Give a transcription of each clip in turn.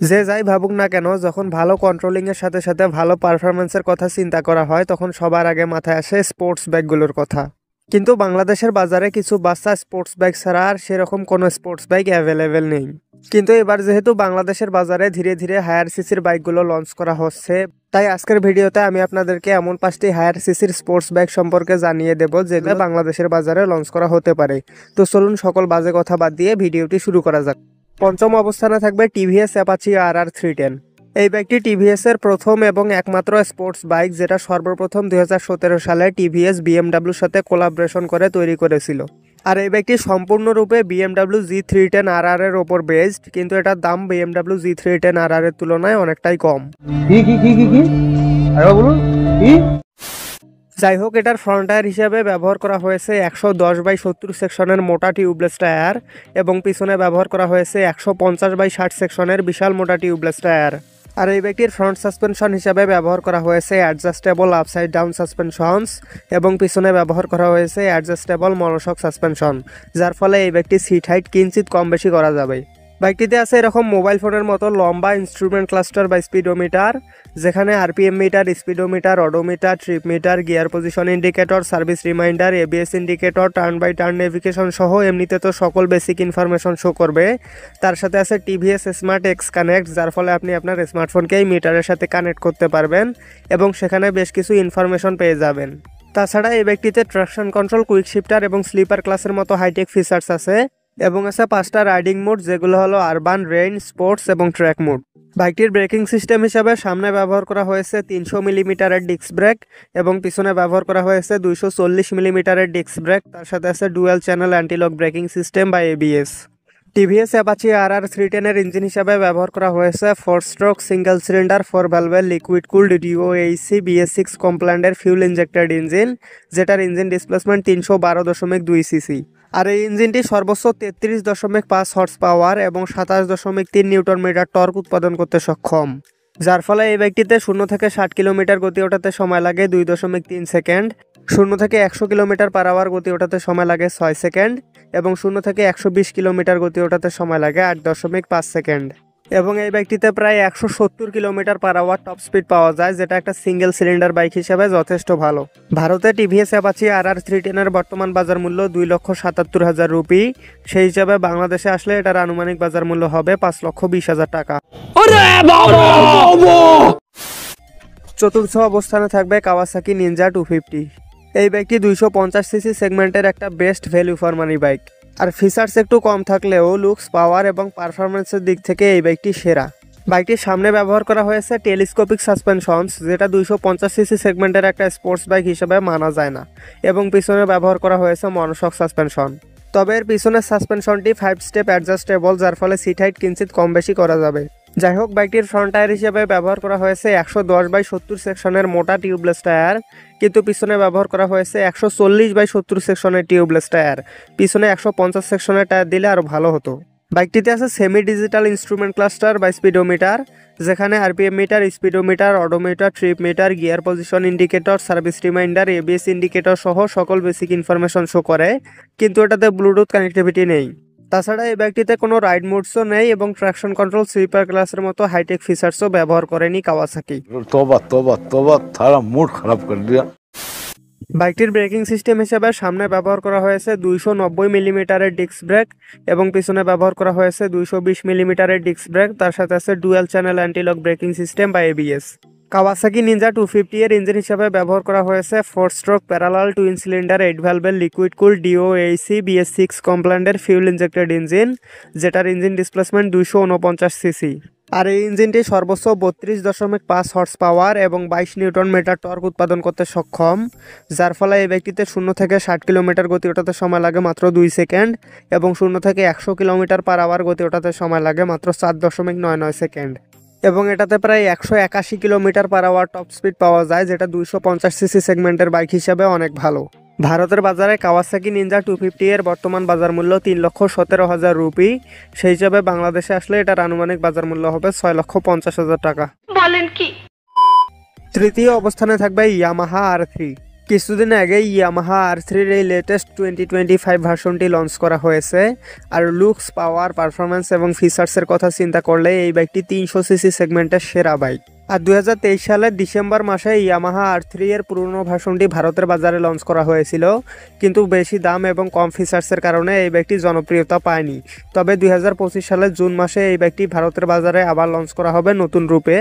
যে যাই ভাবুক না কেন, যখন ভালো কন্ট্রোলিংয়ের সাথে সাথে ভালো পারফরমেন্সের কথা চিন্তা করা হয় তখন সবার আগে মাথায় আসে স্পোর্টস বাইকগুলোর কথা। কিন্তু বাংলাদেশের বাজারে কিছু বাচ্চা স্পোর্টস বাইক ছাড়া আর সেরকম কোনো স্পোর্টস বাইক অ্যাভেলেবেল নেই। কিন্তু এবার যেহেতু বাংলাদেশের বাজারে ধীরে ধীরে হায়ার সিসির বাইকগুলো লঞ্চ করা হচ্ছে, তাই আজকের ভিডিওতে আমি আপনাদেরকে এমন 5টি হায়ার সিসির স্পোর্টস বাইক সম্পর্কে জানিয়ে দেব যেগুলো বাংলাদেশের বাজারে লঞ্চ করা হতে পারে। তো চলুন সকল বাজে কথা বাদ দিয়ে ভিডিওটি শুরু করা যাক। পঞ্চম অবস্থানে থাকবে টিভিএস অ্যাপাচি RR 310। এই বাইকটি টিভিএস এর প্রথম এবং একমাত্র স্পোর্টস বাইক, যেটা সর্বপ্রথম 2017 সালে টিভিএস বিএমডাব্লিউর সাথে কোলাবরেশন করে তৈরি করেছিল। আর এই বাইকটি সম্পূর্ণরূপে বিএমডাব্লিউ G310 RR এর ওপর বেসড, কিন্তু এটার দাম বিএমডাব্লিউ G310 RR এর তুলনায় অনেকটাই কম। যাই হোক, এটার ফ্রন্ট টায়ার হিসেবে ব্যবহার করা হয়েছে 110/70 সেকশনের মোটা টিউবলেস টায়ার এবং পিছনে ব্যবহার করা হয়েছে 150/60 সেকশনের বিশাল মোটা টিউবলেস টায়ার। আর এই বাইকটির ফ্রন্ট সাসপেনশন হিসাবে ব্যবহার করা হয়েছে অ্যাডজাস্টেবল আপসাইড ডাউন সাসপেনশনস এবং পিছনে ব্যবহার করা হয়েছে অ্যাডজাস্টেবল মনোশক সাসপেনশন, যার ফলে এই বাইকটির সিট হাইট কিঞ্চিত কম বেশি করা যাবে। বাইকটিতে আছে এরকম মোবাইল ফোনের মতো লম্বা ইনস্ট্রুমেন্ট ক্লাস্টার বা স্পিডোমিটার, যেখানে RPM meter, speedometer, odometer, trip meter, gear position indicator, service reminder, ABS indicator, turn by turn navigation সহ এমনিতে তো সকল বেসিক ইনফরমেশন শো করবে। তার সাথে আছে টিভিএস স্মার্ট এক্স কানেক্ট, যার ফলে আপনি আপনার স্মার্টফোনকে এই মিটারের সাথে কানেক্ট করতে পারবেন এবং সেখানে বেশ কিছু ইনফরমেশন পেয়ে যাবেন। তাছাড়া এই বাইকটিতে ট্রাকশন কন্ট্রোল, কুইক শিফটার এবং স্লিপার ক্লাসের মতো হাইটেক ফিচার্স আছে এবং আছে 5টা রাইডিং মোড, যেগুলো হলো আরবান, রেইন, স্পোর্টস এবং ট্র্যাক মোড। বাইকটির ব্রেকিং সিস্টেম হিসাবে সামনে ব্যবহার করা হয়েছে 300 মিলিমিটারের ডিস্ক ব্রেক এবং পিছনে ব্যবহার করা হয়েছে 240 মিলিমিটারের ডিস্ক ব্রেক। তার সাথে আছে dual channel antilock braking system বা ABS। টিভিএস অ্যাপাচি RR 310 এর ইঞ্জিন হিসাবে ব্যবহার করা হয়েছে 4 স্ট্রোক সিঙ্গেল সিলিন্ডার 4 ভ্যালভের লিকুইড কুলড DOHC BS6 কমপ্ল্যান্ডের ফিউল ইনজেক্টেড ইঞ্জিন, যেটার ইঞ্জিন ডিসপ্লেসমেন্ট 312.2 সিসি। আর এই ইঞ্জিনটি সর্বোচ্চ 33.5 হর্স পাওয়ার এবং 27.3 নিউটন মিটার টর্ক উৎপাদন করতে সক্ষম, যার ফলে এই বাইকটিতে 0 থেকে 60 কিলোমিটার গতি ওঠাতে সময় লাগে 2.3 সেকেন্ড, 0 থেকে 100 কিলোমিটার পার আওয়ার গতি ওঠাতে সময় লাগে 6 সেকেন্ড এবং 0 থেকে 120 কিলোমিটার গতি ওঠাতে সময় লাগে 8.5 সেকেন্ড। এবং এই বাইকটিতে প্রায় 170 kilometre per hour top speed পাওয়া যায়, যেটা একটা সিঙ্গেল সিলিন্ডার বাইক হিসেবে যথেষ্ট ভালো। ভারতে টিভিএস অ্যাপাচি RR 310 এর বর্তমান বাজার মূল্য 2,77,000 রুপি। সেই হিসাবে বাংলাদেশে আসলে এটার আনুমানিক বাজার মূল্য হবে 5,20,000 টাকা। চতুর্থ অবস্থানে থাকবে কাওয়াসাকি নিনজা 250। এই বাইকটি 250 সিসি সেগমেন্টের একটা best value for money bike. আর ফিচার্স একটু কম থাকলেও লুকস, পাওয়ার এবং পারফরমেন্সের দিক থেকে এই বাইকটি সেরা। বাইকটির সামনে ব্যবহার করা হয়েছে টেলিস্কোপিক সাসপেনশনস, যেটা 250 সিসি সেগমেন্টের একটা স্পোর্টস বাইক হিসেবে মানা যায় না, এবং পিছনে ব্যবহার করা হয়েছে মনোশক সাসপেনশন। তবে এর পিছনের সাসপেনশনটি 5 স্টেপ অ্যাডজাস্টেবল, যার ফলে সিট হাইট কিঞ্চিত কম বেশি করা যাবে। যাই হোক, বাইকটির ফ্রন্ট টায়ার হিসেবে ব্যবহার করা হয়েছে 110/70 সেকশনের মোটা টিউবলেস টায়ার, কিন্তু পিছনে ব্যবহার করা হয়েছে 140/70 সেকশনের টিউবলেস টায়ার। পিছনে 150 সেকশনের টায়ার দিলে আরও ভালো হতো। বাইকটিতে আছে সেমি ডিজিটাল ইনস্ট্রুমেন্ট ক্লাস্টার বা স্পিডোমিটার, যেখানে RPM meter, speedometer, odometer, trip meter, gear position indicator, service reminder, ABS indicator সহ সকল বেসিক ইনফরমেশন শো করে, কিন্তু এটাতে ব্লুটুথ কানেক্টিভিটি নেই। তাছাড়া এই বাইকটিতে কোনো রাইড মোডসও নেই এবং ট্রাকশন কন্ট্রোল, স্লিপার ক্লাসের মতো হাইটেক ফিচার্সও ব্যবহার করেনি কাওয়াসাকি। तौबा तौबा तौबा थारा मूड खराब कर दिया। বাইকটির ব্রেকিং সিস্টেম হিসেবে সামনে ব্যবহার করা হয়েছে 290 মিলিমিটারের ডিস্ক ব্রেক এবং পিছনে ব্যবহার করা হয়েছে 220 মিলিমিটারের ডিস্ক ব্রেক। তার সাথে আছে dual channel antilock braking system বা ABS। কাওয়াসাকি নিনজা 250 এর ইঞ্জিন হিসেবে ব্যবহার করা হয়েছে 4 স্ট্রোক প্যারালাল টুইন সিলিন্ডার 8 ভ্যালভের লিকুইড কুল DOHC BS6 কমপ্ল্যান্ডের ফিউল ইনজেক্টেড ইঞ্জিন, যেটার ইঞ্জিন ডিসপ্লেসমেন্ট 249 সিসি। আর এই ইঞ্জিনটি সর্বোচ্চ 32.5 হর্স পাওয়ার এবং 22 নিউটন মিটার টর্ক উৎপাদন করতে সক্ষম, যার ফলে এই বাইকটিতে 0 থেকে 60 কিলোমিটার গতি ওঠাতে সময় লাগে মাত্র 2 সেকেন্ড এবং 0 থেকে 100 কিলোমিটার পার আওয়ার গতি ওঠাতে সময় লাগে মাত্র 4.99 সেকেন্ড। এবং এটাতে প্রায় 181 kilometre per hour top speed পাওয়া যায়, যেটা 250 সিসি সেগমেন্টের বাইক হিসাবে অনেক ভালো। ভারতের বাজারে কাওয়াসাকি নিনজা 250 এর বর্তমান বাজার মূল্য 3,17,000 রুপি। সেই হিসাবে বাংলাদেশে আসলে এটার আনুমানিক বাজার মূল্য হবে 6,50,000 টাকা। বলেন কি? তৃতীয় অবস্থানে থাকবে ইয়ামাহা R3। কিছুদিন আগে ইয়ামাহা R3-র এই লেটেস্ট 2025 ভার্সনটি লঞ্চ করা হয়েছে। আর লুকস, পাওয়ার, পারফরমেন্স এবং ফিচার্সের কথা চিন্তা করলে এই বাইকটি 300 সিসি সেগমেন্টের সেরা বাইক। আর 2023 সালের ডিসেম্বর মাসে ইয়ামাহা R3-এর পুরনো ভার্সনটি ভারতের বাজারে লঞ্চ করা হয়েছিল, কিন্তু বেশি দাম এবং কম ফিচার্সের কারণে এই বাইকটি জনপ্রিয়তা পায়নি। তবে 2025 সালের জুন মাসে এই বাইকটি ভারতের বাজারে আবার লঞ্চ করা হবে নতুন রূপে,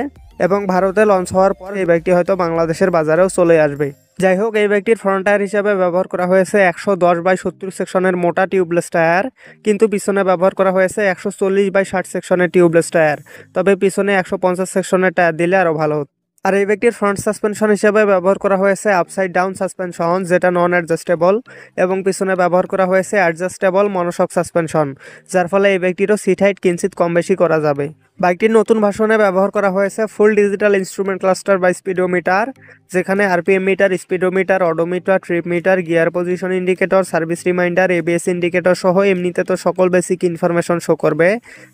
এবং ভারতে লঞ্চ হওয়ার পর এই বাইকটি হয়তো বাংলাদেশের বাজারেও চলে আসবে। যাই হোক, এই বাইকটির ফ্রন্ট টায়ার হিসাবে ব্যবহার করা হয়েছে 110/70 সেকশনের মোটা টিউবলেস টায়ার, কিন্তু পিছনে ব্যবহার করা হয়েছে 140/60 সেকশনের টিউবলেস টায়ার। তবে পিছনে 150 সেকশনের টায়ার দিলে আরও ভালো হতো। আর এই বাইকটির ফ্রন্ট সাসপেনশন হিসেবে ব্যবহার করা হয়েছে আপসাইড ডাউন সাসপেনশন, যেটা নন অ্যাডজাস্টেবল, এবং পিছনে ব্যবহার করা হয়েছে অ্যাডজাস্টেবল মনোশক সাসপেনশন, যার ফলে এই বাইকটিরও সিট হাইট কিঞ্চিত কম বেশি করা যাবে। বাইকটির নতুন ভার্সনে ব্যবহার করা হয়েছে ফুল ডিজিটাল ইনস্ট্রুমেন্ট ক্লাস্টার বা স্পিডোমিটার, যেখানে RPM meter, speedometer, odometer, trip meter, gear position indicator, service reminder, ABS indicator সহ এমনিতে তো সকল বেসিক ইনফরমেশন শো করবে।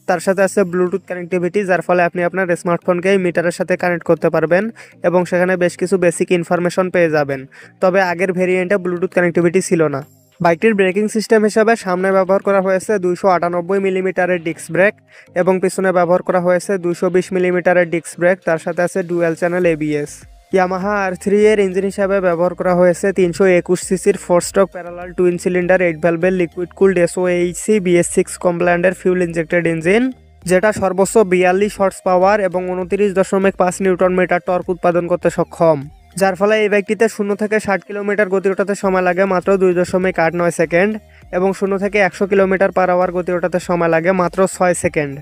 তার সাথে আছে ব্লুটুথ কানেক্টিভিটি, যার ফলে আপনি আপনার স্মার্টফোনকে এই মিটারের সাথে কানেক্ট করতে পারবেন এবং সেখানে বেশ কিছু বেসিক ইনফরমেশন পেয়ে যাবেন। তবে আগের ভেরিয়েন্টে ব্লুটুথ কানেক্টিভিটি ছিল না। বাইকটির ব্রেকিং সিস্টেম হিসাবে সামনে ব্যবহার করা হয়েছে 298 মিলিমিটারের ডিস্ক ব্রেক এবং পিছনে ব্যবহার করা হয়েছে 220 মিলিমিটারের ডিস্ক ব্রেক। তার সাথে আছে ডুয়াল চ্যানেল এবিএস। ইয়ামাহা R3-এর ইঞ্জিন হিসাবে ব্যবহার করা হয়েছে 321 সিসির 4 স্ট্রোক প্যারালাল টুইন সিলিন্ডার 8 ভ্যালভের লিকুইড কুলড SOHC BS6 কমপ্লায়েন্টের ফিউল ইনজেক্টেড ইঞ্জিন, যেটা সর্বোচ্চ 42 হর্স পাওয়ার এবং 29.5 নিউটন মিটার টর্ক উৎপাদন করতে সক্ষম, যার ফলে এই বাইকটিতে 0 থেকে 60 কিলোমিটার গতি ওঠাতে সময় লাগে মাত্র 2.89 সেকেন্ড এবং 0 থেকে 100 কিলোমিটার পার আওয়ার গতি ওঠাতে সময় লাগে মাত্র 6 সেকেন্ড।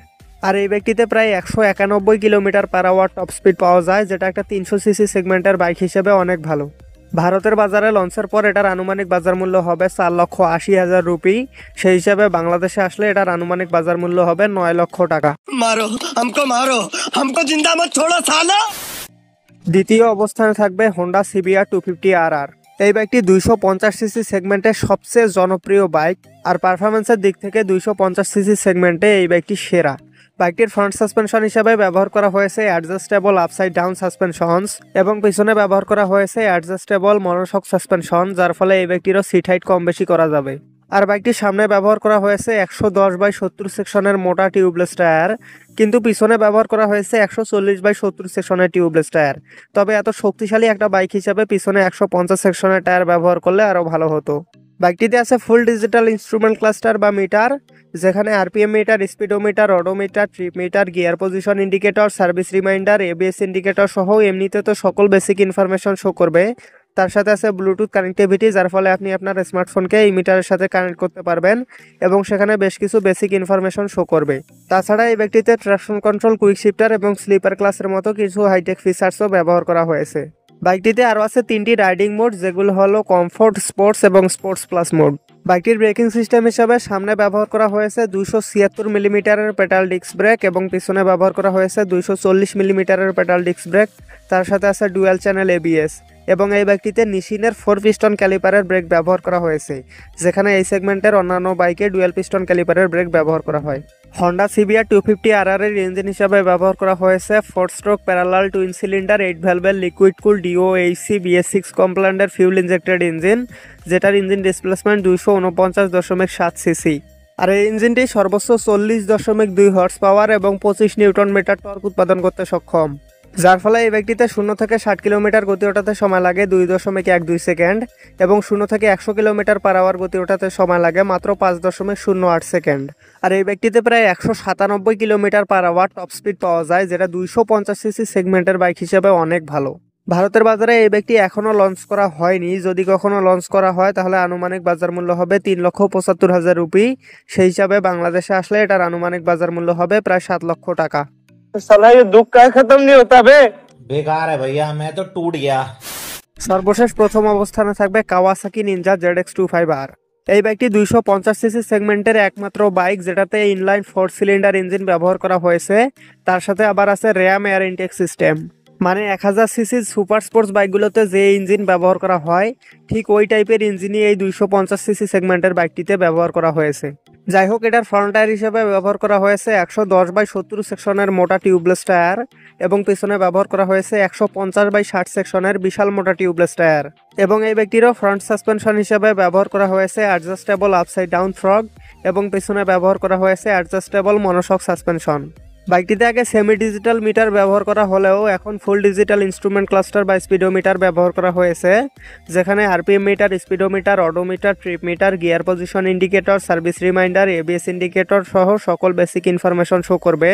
আর এই বাইকটিতে প্রায় 191 kilometre per hour top speed পাওয়া যায়, যেটা একটা 300 সিসি সেগমেন্টের বাইক হিসেবে অনেক ভালো। ভারতের বাজারে লঞ্চের পর এটার আনুমানিক বাজার মূল্য হবে 4,80,000 রুপি। সেই হিসাবে বাংলাদেশে আসলে এটার আনুমানিক বাজার মূল্য হবে 9 লক্ষ টাকা। मारो हमको जिंदा मत छोड़ो सालो। দ্বিতীয় অবস্থানে থাকবে হোন্ডা CBR 250RR। এই বাইকটি 250 সিসি সেগমেন্টের সবচেয়ে জনপ্রিয় বাইক, আর পারফরমেন্সের দিক থেকে 250 সিসি সেগমেন্টে এই বাইকটি সেরা। বাইকটির ফ্রন্ট সাসপেনশন হিসাবে ব্যবহার করা হয়েছে অ্যাডজাস্টেবল আপসাইড ডাউন সাসপেনশনস এবং পিছনে ব্যবহার করা হয়েছে অ্যাডজাস্টেবল মনোশক সাসপেনশন, যার ফলে এই বাইকটিরও সিট হাইট কম বেশি করা যাবে। আর বাইকটির সামনে ব্যবহার করা হয়েছে 110/70 সেকশনের মোটা টিউবলেস টায়ার, কিন্তু পিছনে ব্যবহার করা হয়েছে 140/70 সেকশনের টিউবলেস টায়ার। তবে এত শক্তিশালী একটা বাইক হিসাবে পিছনে 150 সেকশনের টায়ার ব্যবহার করলে আরও ভালো হতো। বাইকটিতে আছে ফুল ডিজিটাল ইনস্ট্রুমেন্ট ক্লাস্টার বা মিটার, যেখানে RPM meter, speedometer, odometer, trip meter, gear position indicator, service reminder, ABS indicator সহ এমনিতে তো সকল বেসিক ইনফরমেশন শো করবে। তার সাথে আছে ব্লুটুথ কানেক্টিভিটি, যার ফলে আপনি আপনার স্মার্টফোনকে এই মিটারের সাথে কানেক্ট করতে পারবেন এবং সেখানে বেশ কিছু বেসিক ইনফরমেশন শো করবে। তাছাড়া এই বাইকটিতে ট্রাকশন কন্ট্রোল, কুইক শিফটার এবং স্লিপার ক্লাসের মতো কিছু হাইটেক ফিচার্সও ব্যবহার করা হয়েছে। বাইকটিতে আরও আছে 3টি রাইডিং মোড, যেগুলো হলো কমফোর্ট, স্পোর্টস এবং স্পোর্টস প্লাস মোড। বাইকটির ব্রেকিং সিস্টেম হিসাবে সামনে ব্যবহার করা হয়েছে 276 মিলিমিটারের পেডাল ডিস্ক ব্রেক এবং পিছনে ব্যবহার করা হয়েছে 240 মিলিমিটারের পেডাল ডিস্ক ব্রেক। তার সাথে আছে ডুয়াল চ্যানেল এবিএস এবং এই বাইকটিতে নিশিনের 4 পিস্টন ক্যালিপারের ব্রেক ব্যবহার করা হয়েছে, যেখানে এই সেগমেন্টের অন্যান্য বাইকে ডুয়াল পিস্টন ক্যালিপারের ব্রেক ব্যবহার করা হয়। হন্ডা CBR 250RR এর ইঞ্জিন হিসাবে ব্যবহার করা হয়েছে 4 স্ট্রোক প্যারালাল টুইন সিলিন্ডার 8 ভ্যালভের লিকুইড কুল DOHC BS6 কমপ্লায়েন্টের ফিউল ইনজেক্টেড ইঞ্জিন, যেটার ইঞ্জিন ডিসপ্লেসমেন্ট 249.7 সিসি। আর এই ইঞ্জিনটি সর্বোচ্চ 40.2 হর্স পাওয়ার এবং 25 নিউটন মিটার টর্ক উৎপাদন করতে সক্ষম, যার ফলে এই বাইকটিতে 0 থেকে 60 কিলোমিটার গতি ওঠাতে সময় লাগে 2.12 সেকেন্ড এবং 0 থেকে 100 কিলোমিটার পার আওয়ার গতি ওঠাতে সময় লাগে মাত্র 5.08 সেকেন্ড। আর এই বাইকটিতে প্রায় 197 kilometre per hour top speed পাওয়া যায়, যেটা 250 সিসি সেগমেন্টের বাইক হিসেবে অনেক ভালো। ভারতের বাজারে এই বাইকটি এখনও লঞ্চ করা হয়নি। যদি কখনো লঞ্চ করা হয় তাহলে আনুমানিক বাজার মূল্য হবে 3,75,000 রুপি। সেই হিসাবে বাংলাদেশে আসলে এটার আনুমানিক বাজার মূল্য হবে প্রায় 7 লক্ষ টাকা। साला ये दुख का खत्म नहीं होता बे। बेकार है भैया, मैं तो टूट गया। সর্বশেষ প্রথম অবস্থানে থাকবে কাওয়াসাকি নিনজা ZX25R। এই বাইকটি 250 সিসি সেগমেন্টের একমাত্র বাইক, যেটাতে ইনলাইন 4 সিলিন্ডার ইঞ্জিন ব্যবহার করা হয়েছে। তার সাথে আবার আছে র্যাম এয়ার ইনটেক সিস্টেম, মানে 1000 সিসি সুপার স্পোর্টস বাইকগুলোতে যে ইঞ্জিন ব্যবহার করা হয় ঠিক ওই টাইপের ইঞ্জিনই এই 250 সিসি সেগমেন্টের বাইকটিতে ব্যবহার করা হয়েছে। যাই হোক, এটার ফ্রন্ট টায়ার হিসেবে ব্যবহার করা হয়েছে 110/70 সেকশনের মোটা টিউবলেস টায়ার এবং পিছনে ব্যবহার করা হয়েছে 150/60 সেকশনের বিশাল মোটা টিউবলেস টায়ার। এবং এই ব্যক্তিরও ফ্রন্ট সাসপেনশন হিসেবে ব্যবহার করা হয়েছে অ্যাডজাস্টেবল আপসাইড ডাউন ফ্রগ এবং পিছনে ব্যবহার করা হয়েছে অ্যাডজাস্টেবল মনোশক সাসপেনশন। বাইকটিতে আগে সেমি ডিজিটাল মিটার ব্যবহার করা হলেও এখন ফুল ডিজিটাল ইনস্ট্রুমেন্ট ক্লাস্টার বা স্পিডোমিটার ব্যবহার করা হয়েছে, যেখানে RPM meter, speedometer, odometer, trip meter, gear position indicator, service reminder, ABS indicator সহ সকল বেসিক ইনফরমেশন শো করবে।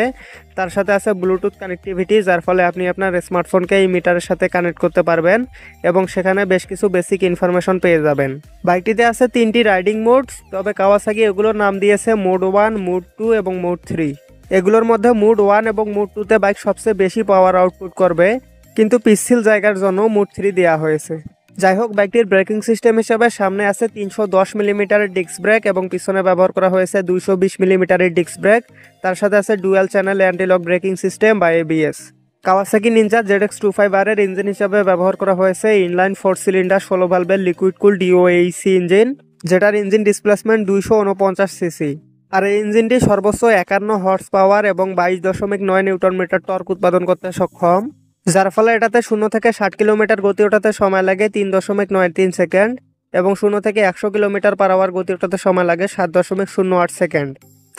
তার সাথে আছে ব্লুটুথ কানেক্টিভিটি, যার ফলে আপনি আপনার স্মার্টফোনকে এই মিটারের সাথে কানেক্ট করতে পারবেন এবং সেখানে বেশ কিছু বেসিক ইনফরমেশন পেয়ে যাবেন। বাইকটিতে আছে 3টি রাইডিং মোডস, তবে কাওয়াসাকি এগুলোর নাম দিয়েছে মোড 1, মোড 2 এবং মোড 3। এগুলোর মধ্যে মোড 1 এবং মোড 2তে বাইক সবচেয়ে বেশি পাওয়ার আউটপুট করবে, কিন্তু পিচ্ছিল জায়গার জন্য মোড 3 দেওয়া হয়েছে। যাই হোক, বাইকটির ব্রেকিং সিস্টেম হিসেবে সামনে আছে 310 মিলিমিটারের ডিস্ক ব্রেক এবং পিছনে ব্যবহার করা হয়েছে 220 মিলিমিটারের ডিস্ক ব্রেক। তার সাথে আছে dual channel antilock braking system বা এবিএস। কাওয়াসাকি নিনজা ZX25R এর ইঞ্জিন হিসেবে ব্যবহার করা হয়েছে ইনলাইন 4 সিলিন্ডার 16 ভালভের লিকুইড কুল DOAC ইঞ্জিন, যেটার ইঞ্জিন ডিসপ্লেসমেন্ট 249 সিসি। আর এই ইঞ্জিনটি সর্বোচ্চ 51 হর্স পাওয়ার এবং 22.9 নিউটন মিটার টর্ক উৎপাদন করতে সক্ষম, যার ফলে এটাতে 0 থেকে 60 কিলোমিটার গতি ওঠাতে সময় লাগে 3.93 সেকেন্ড এবং 0 থেকে 100 কিলোমিটার পার আওয়ার গতি ওঠাতে সময় লাগে 7.08 সেকেন্ড।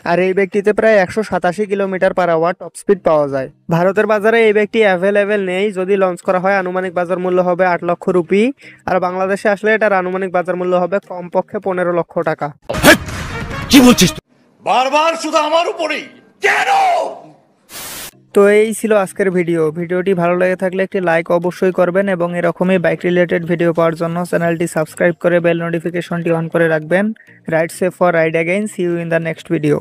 আর এই ব্যক্তিতে প্রায় 187 kilometre per hour top speed পাওয়া যায়। ভারতের বাজারে এই ব্যক্তি অ্যাভেলেবেল নেই, যদি লঞ্চ করা হয় আনুমানিক বাজার মূল্য হবে 8 লক্ষ রুপি, আর বাংলাদেশে আসলে এটার আনুমানিক বাজার মূল্য হবে কমপক্ষে 15 লক্ষ টাকা। কি বলছিস? बार-बार শুধু আমার উপরেই কেন? তো এই ছিল আজকের ভিডিওটি ভালো লেগে থাকলে একটি লাইক অবশ্যই করবেন এবং এরকমই বাইক রিলেটেড ভিডিও পাওয়ার জন্য চ্যানেলটি সাবস্ক্রাইব করে বেল নোটিফিকেশনটি অন করে রাখবেন। Ride safe for ride again, see you in the next video.